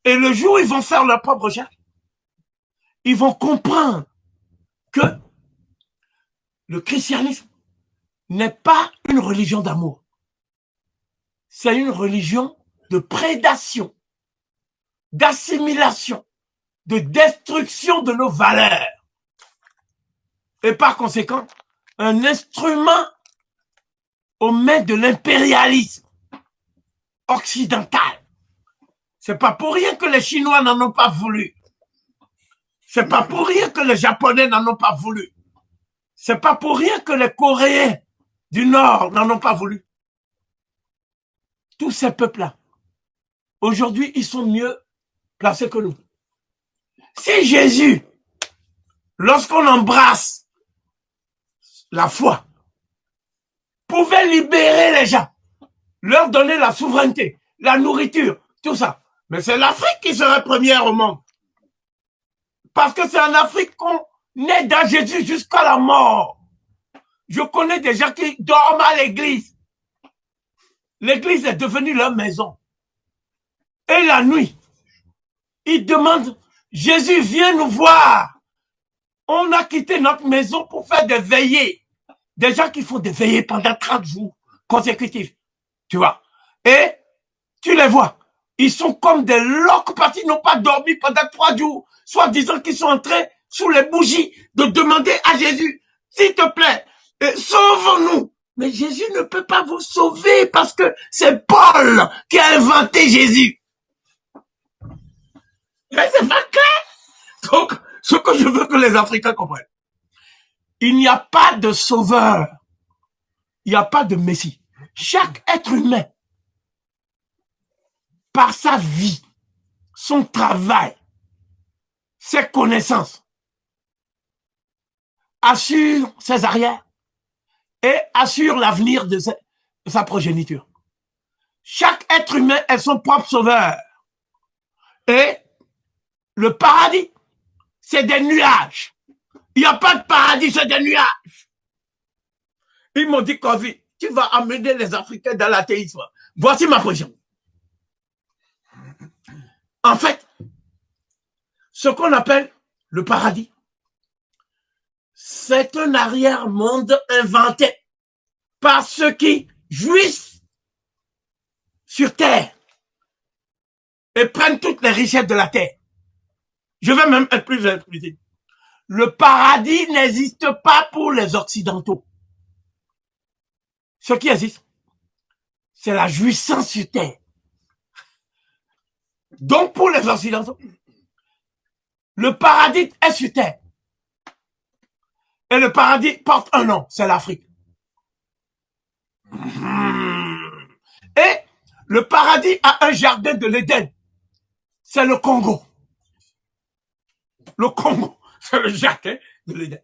Et le jour où ils vont faire leur propre recherche, ils vont comprendre que le christianisme n'est pas une religion d'amour. C'est une religion de prédation, d'assimilation, de destruction de nos valeurs. Et par conséquent, un instrument aux mains de l'impérialisme occidental. C'est pas pour rien que les Chinois n'en ont pas voulu. C'est pas pour rien que les Japonais n'en ont pas voulu. C'est pas pour rien que les Coréens du Nord n'en ont pas voulu. Tous ces peuples-là, aujourd'hui, ils sont mieux placés que nous. Si Jésus, lorsqu'on embrasse la foi, pouvait libérer les gens, leur donner la souveraineté, la nourriture, tout ça, mais c'est l'Afrique qui serait première au monde. Parce que c'est en Afrique qu'on est dans Jésus jusqu'à la mort. Je connais des gens qui dorment à l'église. L'église est devenue leur maison. Et la nuit, ils demandent, Jésus, viens nous voir. On a quitté notre maison pour faire des veillées. Des gens qui font des veillées pendant 30 jours consécutifs. Tu vois. Et tu les vois. Ils sont comme des loques parce qu'ils n'ont pas dormi pendant 3 jours. Soit disant qu'ils sont en train, sous les bougies, de demander à Jésus, s'il te plaît, sauve-nous. Mais Jésus ne peut pas vous sauver parce que c'est Paul qui a inventé Jésus. Mais c'est pas clair. Donc, ce que je veux que les Africains comprennent, il n'y a pas de sauveur. Il n'y a pas de Messie. Chaque être humain, par sa vie, son travail, ses connaissances, assure ses arrières et assure l'avenir de sa progéniture. Chaque être humain est son propre sauveur. Et le paradis, c'est des nuages. Il n'y a pas de paradis, c'est des nuages. Ils m'ont dit, Kofi, tu vas amener les Africains dans l'athéisme. Voici ma position. En fait, ce qu'on appelle le paradis, c'est un arrière-monde inventé par ceux qui jouissent sur terre et prennent toutes les richesses de la terre. Je vais même être plus explicite. Le paradis n'existe pas pour les Occidentaux. Ce qui existe, c'est la jouissance sur terre. Donc pour les Occidentaux, le paradis est sur terre. Et le paradis porte un nom, c'est l'Afrique. Et le paradis a un jardin de l'Éden, c'est le Congo. Le Congo, c'est le jardin de l'Éden.